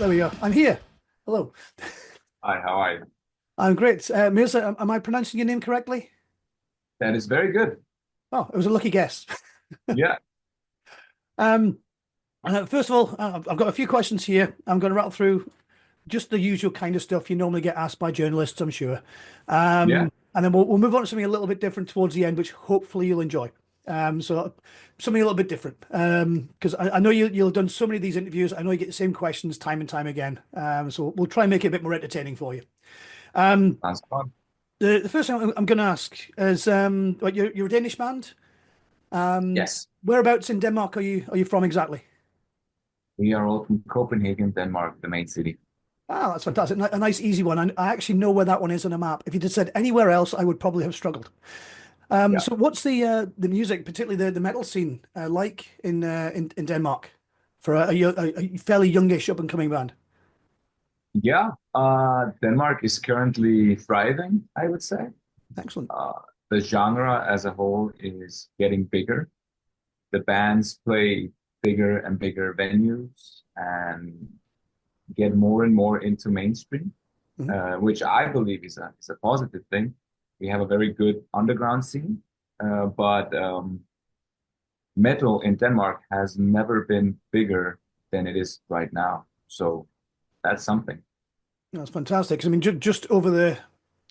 there we go. I'm here. Hello. Hi, how are you? I'm great. Mirza, am I pronouncing your name correctly? That is very good. Oh, it was a lucky guess. Yeah, Um, First of all, I've got a few questions here. I'm going to rattle through just the usual kind of stuff you normally get asked by journalists, I'm sure. yeah. And then we'll move on to something a little bit different towards the end, which hopefully you'll enjoy. So something a little bit different. Because I know you'll have done so many of these interviews. I know you get the same questions time and time again. So we'll try and make it a bit more entertaining for you. Um, Sounds fun. the first thing I'm going to ask is, like you're a Danish band. Yes, Whereabouts in Denmark are you from exactly? we are all from Copenhagen, Denmark, the main city. Ah, that's fantastic. A nice, easy one. I actually know where that one is on a map. If you'd have said anywhere else, I would probably have struggled. Yeah. So what's the music, particularly the metal scene, like in Denmark for a fairly youngish up and coming band? Yeah, Denmark is currently thriving, I would say. Excellent. Uh, the genre as a whole is getting bigger. The bands play bigger and bigger venues and get more and more into mainstream, Mhm. which I believe is a positive thing. We have a very good underground scene, but metal in Denmark has never been bigger than it is right now. So that's something. That's fantastic. 'Cause, I mean, just over the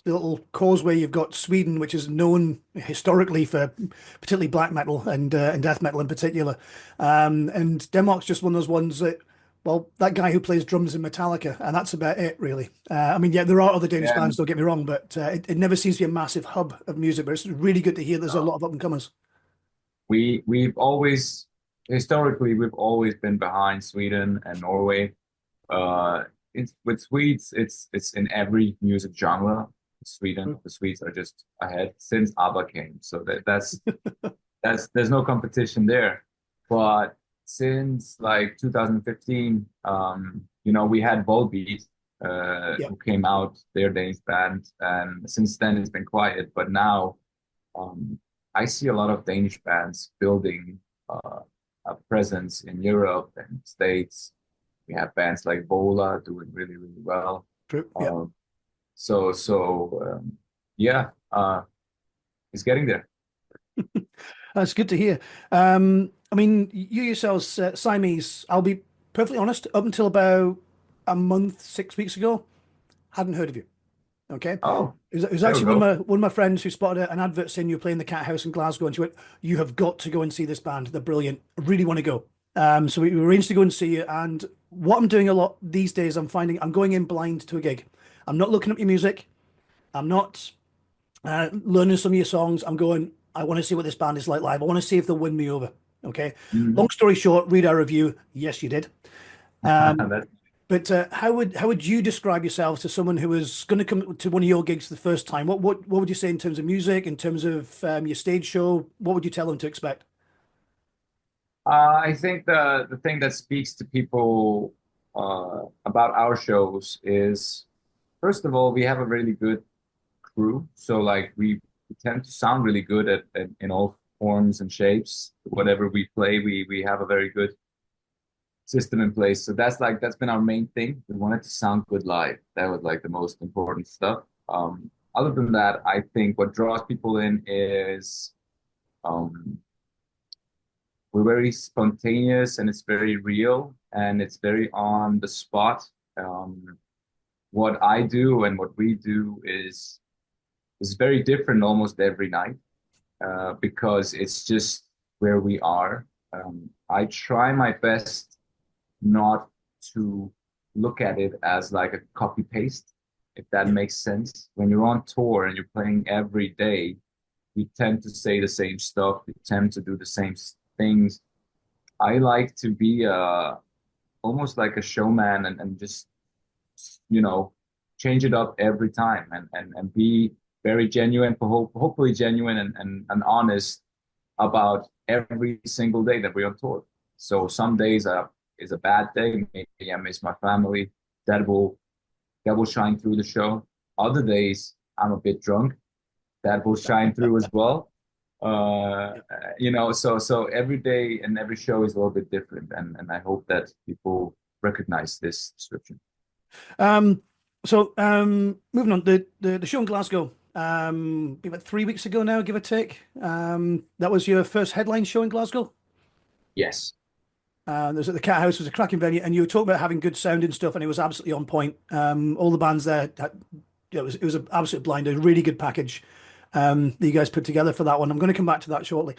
little causeway, you've got Sweden, which is known historically for particularly black metal and death metal in particular. And Denmark's just one of those ones that, well, that guy who plays drums in Metallica, and that's about it, really. I mean, yeah, there are other Danish And bands, don't get me wrong, but it never seems to be a massive hub of music. But it's really good to hear there's a lot uh, of up and comers. we've always historically we've always been behind Sweden and Norway. Uh, with Swedes, it's in every music genre. Sweden, the Swedes are just ahead since ABBA came. So that's there's no competition there. But since like 2015, we had Volbeat, Yeah. who came out, their Danish band, and since then it's been quiet. But now um, I see a lot of Danish bands building a presence in Europe and States. We have bands like Vola doing really, really well. True. Yeah. Um, so yeah, it's getting there. That's good to hear. I mean, you yourselves, Siamese, I'll be perfectly honest, up until about a month, 6 weeks ago, hadn't heard of you. Okay. Oh, It was there we actually go. one of my friends who spotted an advert saying you were playing the Cat House in Glasgow, and she went, "You have got to go and see this band. They're brilliant. I really want to go." So we arranged to go and see you. And what I'm doing a lot these days, I'm finding I'm going in blind to a gig. I'm not looking up your music. I'm not learning some of your songs. I'm going, I want to see what this band is like live. I want to see if they'll win me over. Okay. Long Mhm. story short, read our review. Yes, you did. Um, That's but how would you describe yourself to someone who is going to come to one of your gigs for the first time? What would you say in terms of music, in terms of your stage show? What would you tell them to expect? I think the thing that speaks to people about our shows is, first of all, we have a really good crew. So like we tend to sound really good in all forms and shapes. Whatever we play, we have a very good system in place. So that's been our main thing. We wanted to sound good live. That was like the most important stuff. Other than that, I think what draws people in is um, we're very spontaneous and it's very real and it's very on the spot. Um, what I do and what we do is very different almost every night, because it's just where we are. I try my best not to look at it as like a copy paste, if that Yeah, makes sense. When you're on tour and you're playing every day, you tend to say the same stuff, you tend to do the same things. I like to be almost like a showman and just you know change it up every time and be very genuine, hopefully genuine and honest about every single day that we're on tour. So some days is a bad day. Maybe I miss my family. That will that will shine through the show. Other days I'm a bit drunk. That will shine through as well. Uh, yeah, so every day and every show is a little bit different, and I hope that people recognize this description. Um, moving on, the show in Glasgow, about 3 weeks ago now, give or take. That was your first headline show in Glasgow. Yes. There's at the Cat House, was a cracking venue, and you were talking about having good sound and stuff, and it was absolutely on point. All the bands there, it was an absolute blind, a really good package that you guys put together for that one. I'm going to come back to that shortly.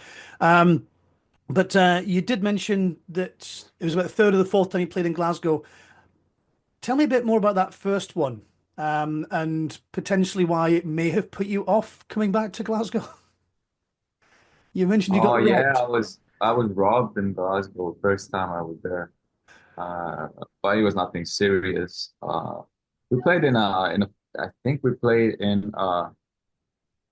But you did mention that it was about the third or the fourth time you played in Glasgow. Tell me a bit more about that first one, and potentially why it may have put you off coming back to Glasgow. You mentioned you Oh got yeah, robbed. I was robbed in Glasgow first time I was there. But it was nothing serious. We played in a I think we played in a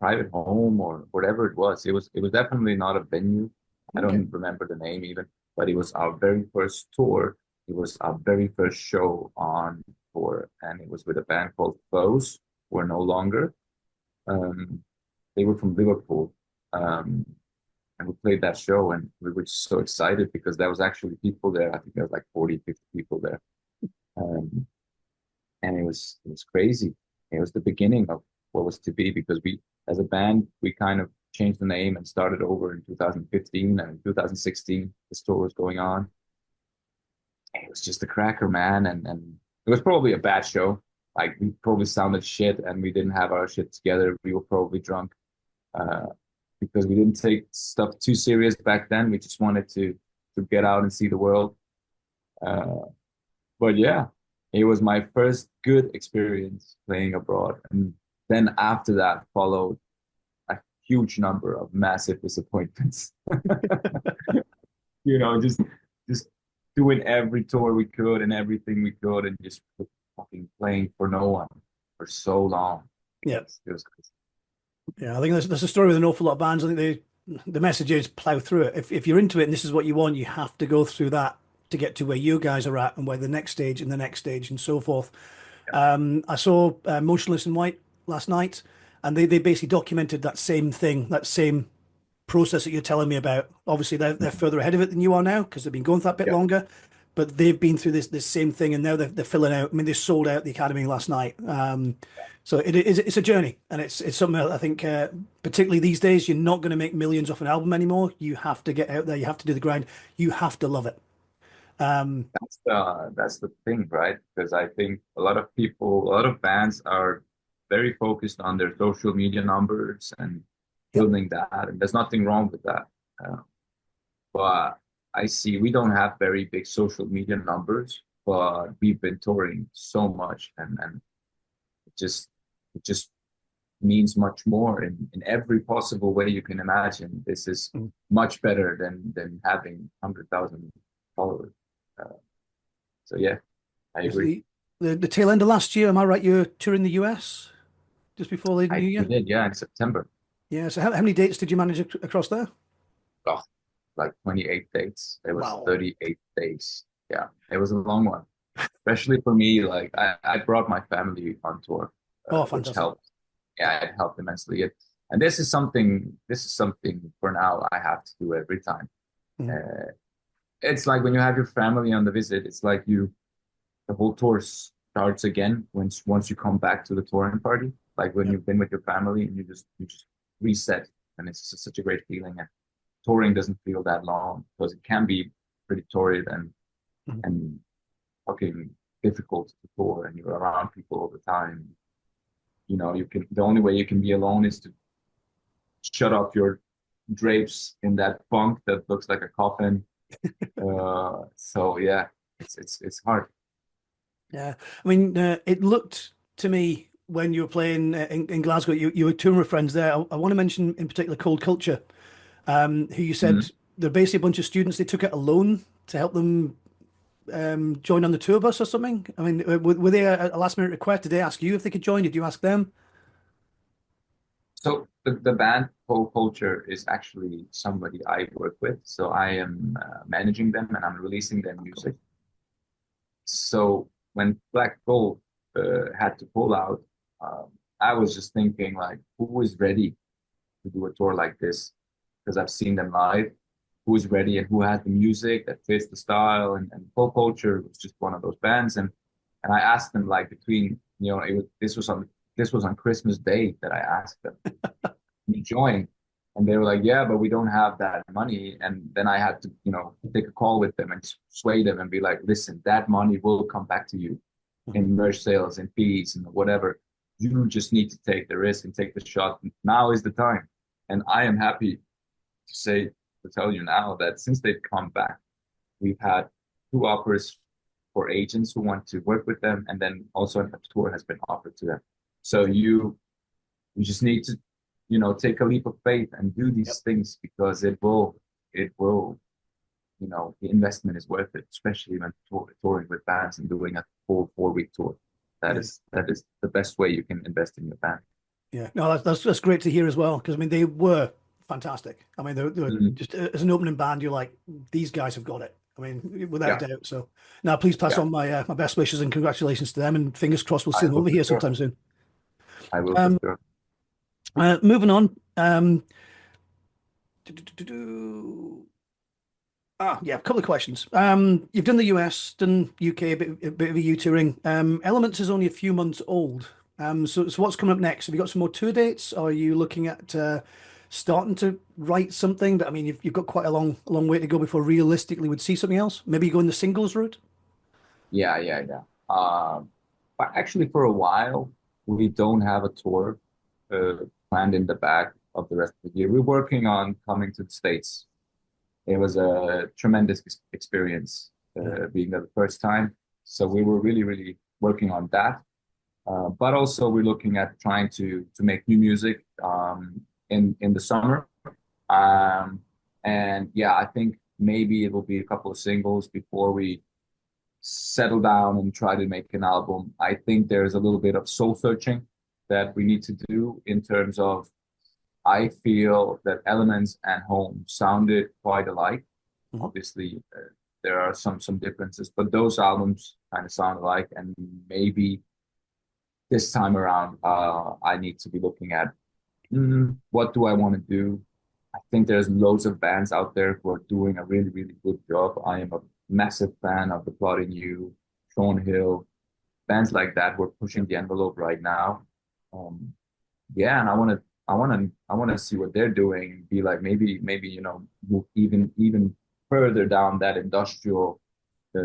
private home or whatever it was. It was definitely not a venue. I Okay. don't remember the name even, but it was our very first tour. It was our very first show on tour, and it was with a band called Foes, who are no longer. Um, they were from Liverpool. Um, and we played that show and we were just so excited because there was actually people there. I think there was like 40, 50 people there. Um, and it was crazy. It was the beginning of what was to be because we, as a band, we kind of changed the name and started over in 2015 and in 2016 the tour was going on. And it was just a cracker, man. And it was probably a bad show. Like we probably sounded shit and we didn't have our shit together. We were probably drunk. Uh, because we didn't take stuff too serious back then. We just wanted to get out and see the world. Uh, but yeah, it was my first good experience playing abroad. And then after that followed a huge number of massive disappointments. Just doing every tour we could and everything we could and just fucking playing for no one for so long. Yeah. It was crazy. Yeah, I think there's a story with an awful lot of bands. I think the message is plow through it. If you're into it and this is what you want, you have to go through that to get to where you guys are at and where the next stage and the next stage and so forth. I saw Motionless in White last night, and they basically documented that same thing, that same process that you're telling me about. Obviously, they're further ahead of it than you are now because they've been going for that bit Yeah. longer. But they've been through this same thing, and now they're filling out. I mean, they sold out the academy last night. So it's a journey, and it's something that I think, particularly these days, you're not going to make millions off an album anymore. You have to get out there. You have to do the grind. You have to love it. Um, That's the thing, right? Because I think a lot of people, a lot of bands are very focused on their social media numbers and yep. building that, and there's nothing wrong with that. Uh, but I see we don't have very big social media numbers, but we've been touring so much, and it just means much more in every possible way you can imagine. This is Mm. much better than having 100,000 followers. Uh, so yeah, I Was agree. the tail end of last year? Am I right? You're touring the US just before the New We Year. did, yeah, in September. Yeah. So how many dates did you manage across there? Oh, like 28 dates. It was Wow. 38 days. Yeah, it was a long one, especially for me. Like I brought my family on tour, Oh, which fantastic. helped. Yeah, it helped immensely. And this is something for now I have to do every time. Mhm. Uh, it's like when you have your family on the visit, it's like the whole tour starts again once you come back to the touring party. Like when Yep. you've been with your family and you just reset, and it's just such a great feeling. And touring doesn't feel that long because it can be pretty torrid Mhm. and fucking difficult to tour, and you're around people all the time. The only way you can be alone is to shut up your drapes in that bunk that looks like a coffin. So yeah, it's hard. Yeah. I mean, it looked to me when you were playing in Glasgow, you were touring with friends there. I want to mention in particular Cold Culture, who you said Mhm. they're basically a bunch of students. They took out a loan to help them join on the tour bus or something. I mean, were they a last minute request? Did they ask you if they could join? Did you ask them? So the band Whole Culture is actually somebody I work with. So I am managing them and I'm releasing their Cool. music. So when Black Gold had to pull out, I was just thinking like, who is ready to do a tour like this? Because I've seen them live. who is ready and who has the music that fits the style and folk culture was just one of those bands. And I asked them like between, this was on Christmas Day that I asked them to join. And they were like, yeah, but we don't have that money. And then I had to, take a call with them and sway them and be like, listen, that money will come back to you Mhm. in merch sales and fees and whatever. You just need to take the risk and take the shot. Now is the time. And I am happy to tell you now that since they've come back, we've had two offers for agents who want to work with them, and then also a tour has been offered to them. So you just need to, take a leap of faith and do Yep. these things because it will, the investment is worth it, especially when touring with bands and doing a full 4 week tour. Yeah. That is the best way you can invest in your band. Yeah. No, that's great to hear as well. Because I mean, they were fantastic. I mean, they were Mhm. just as an opening band, you're like, these guys have got it. I mean, without Yeah, a doubt. So now, please pass yeah. on my best wishes and congratulations to them. And fingers crossed, we'll see I them will over for here sure. sometime soon. I will for Um, sure. moving on. Do-do-do-do-do. Yeah, a couple of questions. You've done the US, done UK, a bit of a U touring. Elements is only a few months old. So what's coming up next? Have you got some more tour dates? Or are you looking at starting to write something? But I mean, you've got quite a long way to go before realistically would see something else. Maybe you go in the singles route. Yeah, yeah, yeah. But actually, for a while, we don't have a tour uh, planned in the back of the rest of the year. We're working on coming to the States. It was a tremendous experience Yeah. being there the first time. So we were really, really working on that. But also, we're looking at trying to make new music in the summer. Um, and yeah, I think maybe it will be a couple of singles before we settle down and try to make an album. I think there's a little bit of soul searching that we need to do in terms of I feel that Elements and Home sounded quite alike. Mhm. Obviously, there are some differences, but those albums kind of sound alike. And maybe this time around, I need to be looking at what do I want to do. I think there's loads of bands out there who are doing a really, really good job. I am a massive fan of The Plotting You, Sean Hill, bands like that who are Yeah. pushing the envelope right now. Um, yeah, and I want to see what they're doing. Be like maybe move even further down that industrial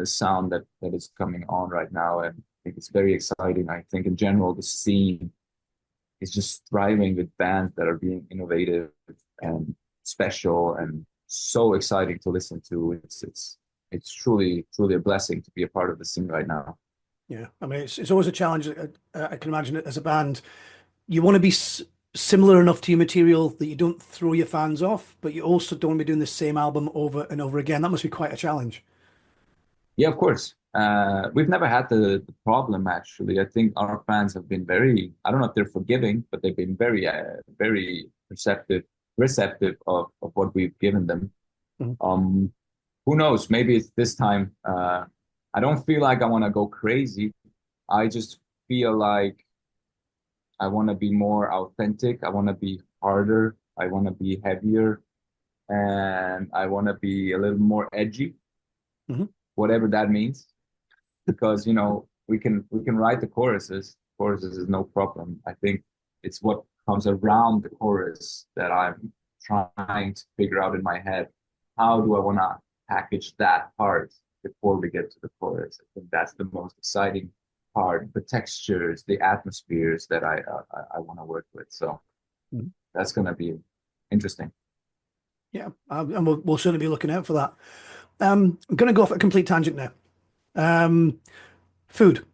sound that is coming on right now, and I think it's very exciting. I think in general the scene is just thriving with bands that are being innovative Yeah. and special and so exciting to listen to. It's truly a blessing to be a part of the scene right now. Yeah. I mean, it's always a challenge. I can imagine it as a band. You want to be similar enough to your material that you don't throw your fans off, but you also don't want to be doing the same album over and over again. That must be quite a challenge. Yeah, of course. We've never had the problem actually. I think our fans have been very, I don't know if they're forgiving, but they've been very receptive of what we've given them. Mhm. Um, who knows? Maybe it's this time. I don't feel like I want to go crazy. I just feel like I want to be more authentic. I want to be harder. I want to be heavier, and I want to be a little more edgy, Mhm. whatever that means. Because we can write the choruses. Choruses is no problem. I think it's what comes around the chorus that I'm trying to figure out in my head. How do I want to package that part before we get to the chorus? I think that's the most exciting part. The textures, the atmospheres that I want to work with. So Mhm. that's gonna be interesting. Yeah, and we'll certainly be looking out for that. I'm going to go off a complete tangent now. Food.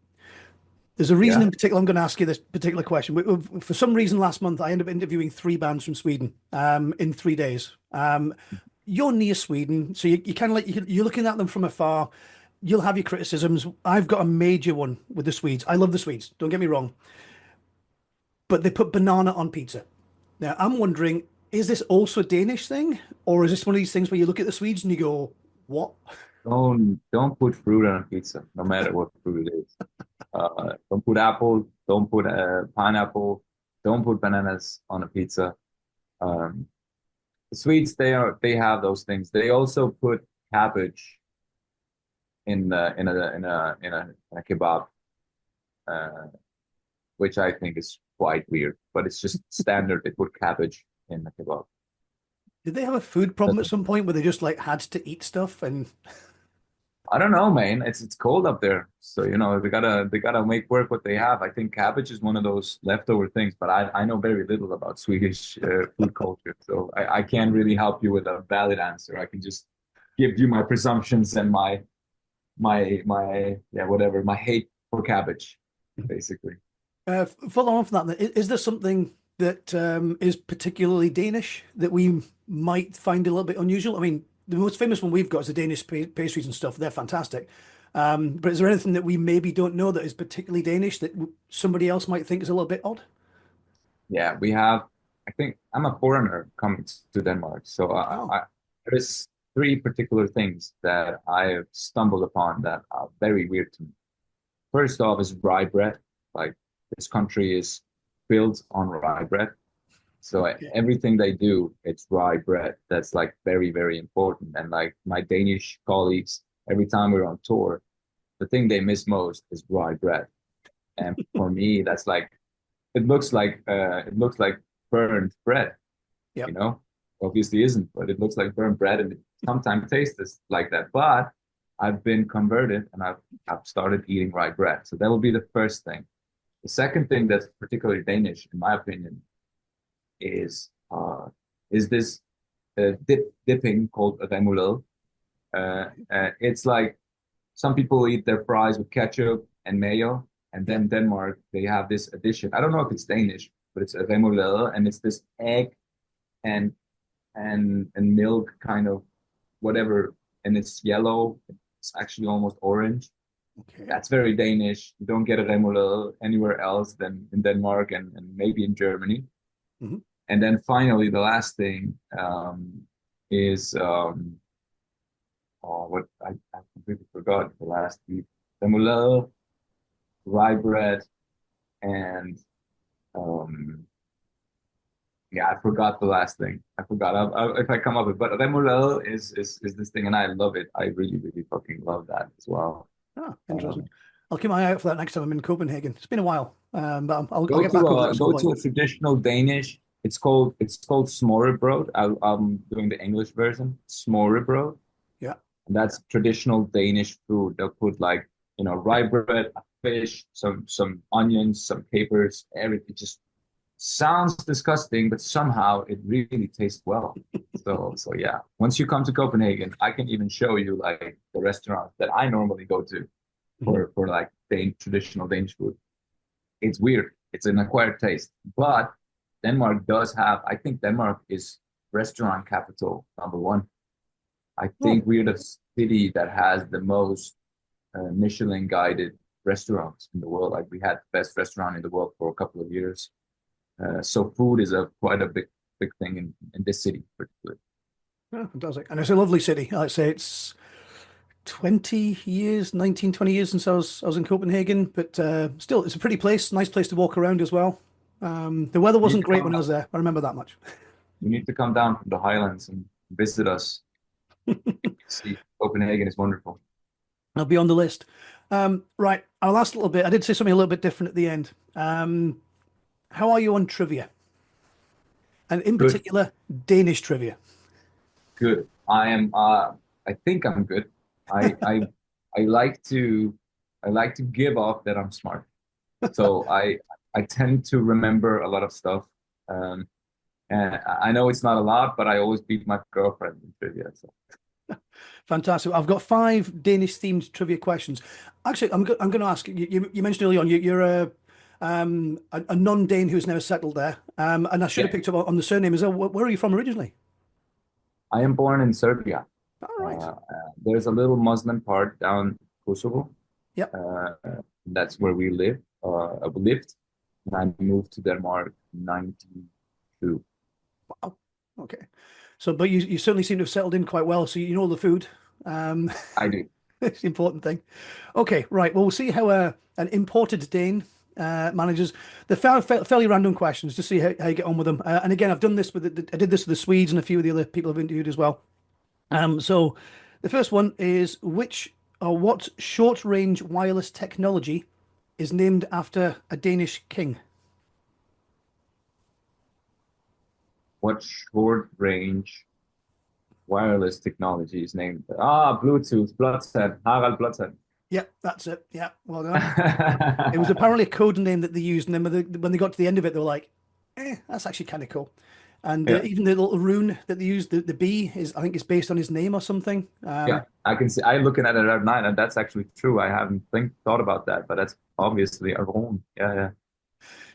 There's a reason Yeah. in particular I'm going to ask you this particular question. For some reason, last month I ended up interviewing three bands from Sweden in 3 days. You're near Sweden, so you kind of like you're looking at them from afar. You'll have your criticisms. I've got a major one with the Swedes. I love the Swedes, don't get me wrong, but they put banana on pizza. Now, I'm wondering, is this also a Danish thing, or is this one of these things where you look at the Swedes and you go, what? Don't put fruit on a pizza, no matter what fruit it is. Don't put apple. Don't put pineapple. Don't put bananas on a pizza. Um, The Swedes, they have those things. They also put cabbage in a kebab, uh, which I think is quite weird. But it's just standard. They put cabbage in the kebab. Did they have a food problem at Doesn't some point where they just like had to eat stuff? And I don't know, man. It's cold up there, so they gotta make work what they have. I think cabbage is one of those leftover things, but I know very little about Swedish food culture, so I can't really help you with a valid answer. I can just give you my presumptions and my yeah, whatever, my hate for cabbage, basically. follow on from that, then, is there something that is particularly Danish that we might find a little bit unusual? I mean, the most famous one we've got is the Danish pastries and stuff. They're fantastic. But is there anything that we maybe don't know that is particularly Danish that somebody else might think is a little bit odd? Yeah, we have. I think I'm a foreigner coming to Denmark, so Oh, there's three particular things that I've stumbled upon that are very weird to me. First off is rye bread. Like this country is built on rye bread. So okay. everything they do, it's rye bread. That's like very, very important. And like my Danish colleagues, every time we're on tour, the thing they miss most is rye bread. And for me, that's like it looks like burned bread, you Yep. know? Obviously isn't, but it looks like burnt bread and it sometimes tastes like that. But I've been converted and I've started eating rye bread. So that will be the first thing. The second thing that's particularly Danish, in my opinion, is this dipping called remoulade. It's like some people eat their fries with ketchup and mayo, and Yep. then Denmark they have this addition. I don't know if it's Danish, but it's a remoulade, and it's this egg and and milk kind of whatever, and it's yellow. It's actually almost orange. Okay. That's very Danish. You don't get a remoulade anywhere else than in Denmark and maybe in Germany. Hmm. And then finally, the last thing is oh, what I completely forgot the last three. Remoulade, rye bread, and um, yeah, I forgot the last thing. I forgot. If I come up with, but remoulade is this thing, and I love it. I really, really fucking love that as well. Ah, interesting. Um, I'll keep my eye out for that next time I'm in Copenhagen. It's been a while, but I'll get back over there at some go point. to a traditional Danish. It's called smørrebrød. I'm doing the English version. Smørrebrød. Yeah. And that's traditional Danish food. They'll put like, rye bread, a fish, some onions, some capers, everything. It just sounds disgusting, but somehow it really tastes well. So yeah. Once you come to Copenhagen, I can even show you like the restaurants that I normally go to Mhm. for like traditional Danish food. It's weird. It's an acquired taste. But Denmark does have, I think Denmark is restaurant capital number one. I Oh, think we're the city that has the most Michelin guided restaurants in the world. Like we had the best restaurant in the world for a couple of years. So food is a quite a big thing in this city particularly. yeah, fantastic. And it's a lovely city. Like I say, it's 20 years, 19, 20 years since I was in Copenhagen, but still, it's a pretty place, nice place to walk around as well. The weather You need wasn't to great come when I down, was there. I remember that much. you need to come down from the Highlands and visit us. See, Copenhagen is wonderful. I'll be on the list. Right, our last little bit. I did say something a little bit different at the end. How are you on trivia? And in Good, particular, Danish trivia. good. I think I'm good. I I I like to I like to give off that I'm smart. So I tend to remember a lot of stuff. Um, and I know it's not a lot, but I always beat my girlfriend in trivia. So Fantastic. I've got five Danish themed trivia questions. Actually, I'm going to ask you, you mentioned earlier on you're a non-Dane who's now settled there. And I should have yeah, picked up on the surname as well. Where are you from originally? I am born in Serbia. All right. There's a little Muslim part down Kosovo. Yep. Uh, that's where we live. We lived, and I moved to Denmark in '92. Wow. Okay. So, but you certainly seem to have settled in quite well. So you know the food. I do. It's the important thing. Okay, right. Well, we'll see how an imported Dane managers. They're fairly random questions to see how you get on with them. And again, I've done this with I did this with the Swedes and a few of the other people I've interviewed as well. So the first one is which or what short-range wireless technology is named after a Danish king? What short range wireless technology is named? Bluetooth, Bloodset, Harald Bloodset. Yeah, that's it. Yeah, well done. It was apparently a code name that they used, and then when they got to the end of it, they were like, that's actually kind of cool. And Yeah, even the little rune that they used, the B, is I think it's based on his name or something. yeah. I can see. I looking at it right now, and that's actually true. I haven't thought about that, but that's obviously a own. Yeah, yeah.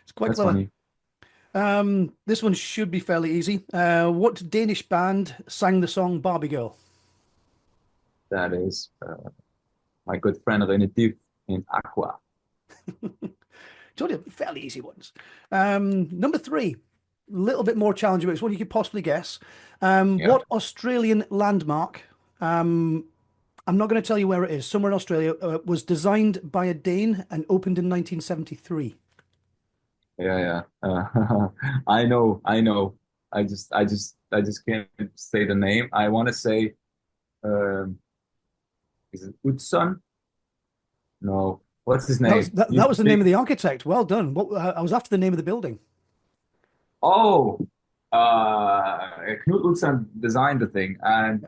It's quite That's clever. funny. This one should be fairly easy. What Danish band sang the song Barbie Girl? That is my good friend René Div in Aqua. Told you, fairly easy ones. Number three, a little bit more challenging, but it's one you could possibly guess. Yeah, What Australian landmark, I'm not going to tell you where it is, somewhere in Australia, was designed by a Dane and opened in 1973? yeah, yeah. I know, I know. I just can't say the name. I want to say, um, is it Utzon? No. What's his That was name? that was the name of the architect. Well done. I was after the name of the building. Oh, Knut Utzon designed the thing, and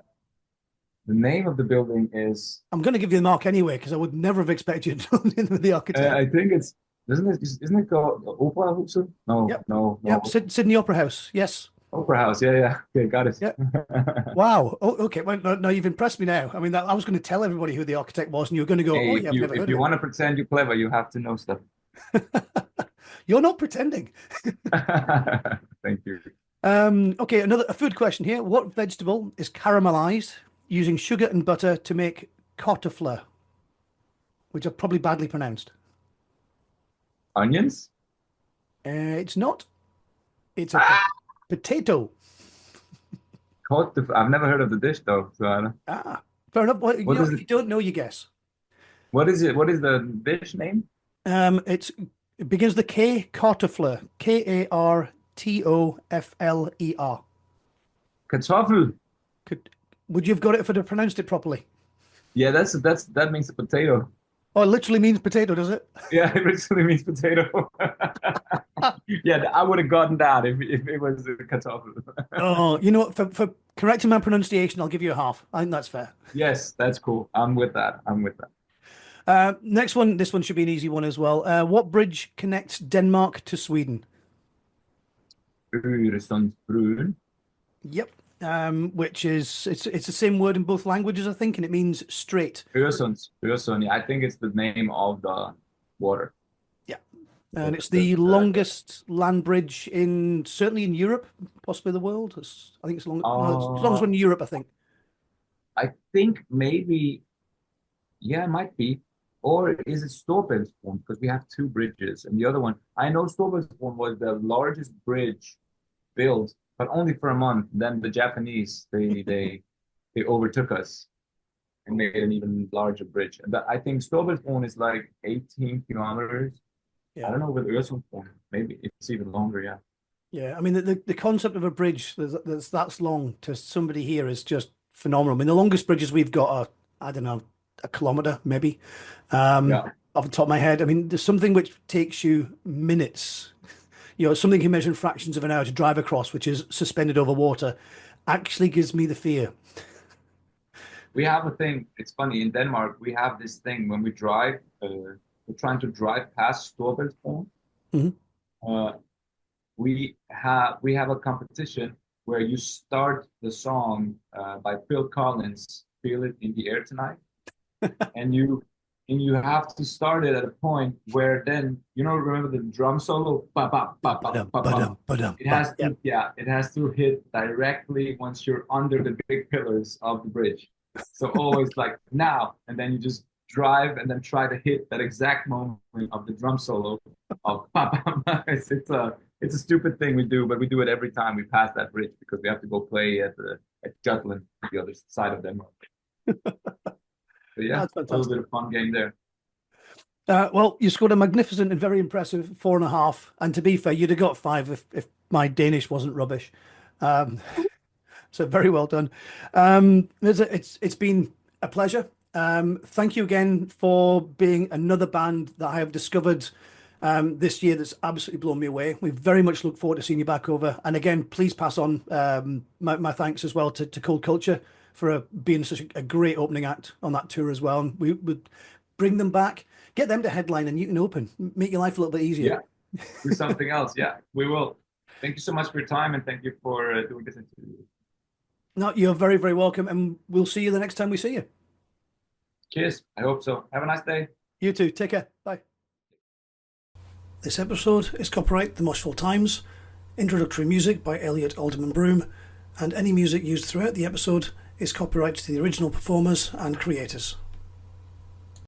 the name of the building is. I'm going to give you the mark anyway because I would never have expected you to know the name of the architect. I think it's. Isn't it called Opera Utzon? No, Yep. no, Yep. no. Sydney Opera House. Yes. Opera House. Yeah, yeah. Okay, got it. Yeah. Wow. Oh, okay. Well, no, you've impressed me now. I mean, I was going to tell everybody who the architect was, and you were going to go, "Oh, Hey, yeah, I've never if heard of you him." want to pretend you're clever, you have to know stuff. You're not pretending. Thank you. Okay, another a food question here. What vegetable is caramelized using sugar and butter to make cotefleur, which are probably badly pronounced? Onions? It's not. It's a Ah, potato. I've never heard of the dish though. So I don't, Ah, fair enough. Well, what is if it? you don't know, you guess. What is it? What is the dish name? It begins with K, cotefleur. Kartofler. Kartoffel. Could would you have got it if I'd have pronounced it properly? Yeah, that means a potato. Oh, it literally means potato, does it? Yeah, it originally means potato. Yeah, I would have gotten that if it was a kartoffel. Oh, you know what? For correcting my pronunciation, I'll give you a half. I think that's fair. Yes, that's cool. I'm with that. I'm with that. Next one, this one should be an easy one as well. What bridge connects Denmark to Sweden? Øresundsbroen. Yep. Which is it's the same word in both languages, I think, and it means straight. Øresund. I think it's the name of the water. Yeah. And it's the longest land bridge in certainly in Europe, possibly the world. I think it's long. No, it's the longest Uh, one in Europe, I think. I think maybe, yeah, it might be. Or is it Storbæltsbroen? Because we have two bridges. And the other one, I know Storbæltsbroen was the largest bridge built, but only for a month. Then the Japanese, they overtook us and made an even larger bridge. But I think Storbæltsbroen is like 18 kilometers. I Yeah. don't know with Øresundsbroen. Maybe it's even longer, yeah. Yeah. I mean, the concept of a bridge that's long to somebody here is just phenomenal. I mean, the longest bridges we've got are, I don't know, a kilometer maybe. Yeah. Off the top of my head. I mean, there's something which takes you minutes. Something you measure in fractions of an hour to drive across, which is suspended over water, actually gives me the fear. We have a thing. It's funny in Denmark. We have this thing when we drive. We're trying to drive past Storbæltsbroen. Mhm. Uh, we have a competition where you start the song by Phil Collins, "Feel It in the Air Tonight," and you have to start it at a point where then remember the drum solo. Ba, ba, ba, ba, Ba-dum, ba, ba. ba-dum, ba-dum, It ba. has Yep. to, yeah, it has to hit directly once you're under the big pillars of the bridge. So always like now, and then you just drive and then try to hit that exact moment of the drum solo of ba, ba, ba. It's a stupid thing we do, but we do it every time we pass that bridge because we have to go play at Jutland, the other side of Denmark. So yeah, That's a little bit fantastic. of fun game there. Well, you scored a magnificent and very impressive 4.5. And to be fair, you'd have got 5 if my Danish wasn't rubbish. Um, so very well done. It's been a pleasure. Thank you again for being another band that I have discovered this year that's absolutely blown me away. We very much look forward to seeing you back over. And again, please pass on my thanks as well to Cold Culture for being such a great opening act on that tour as well. And we would bring them back, get them to headline, and you can open, make your life a little bit easier. Yeah, do something else. Yeah, we will. Thank you so much for your time, and thank you for doing this interview. No, you're very, very welcome. And we'll see you the next time we see you. Cheers. I hope so. Have a nice day. You too. Take care. Bye. This episode is copyright The Moshful Times, introductory music by Elliot Alderman Broom, and any music used throughout the episode is copyright to the original performers and creators.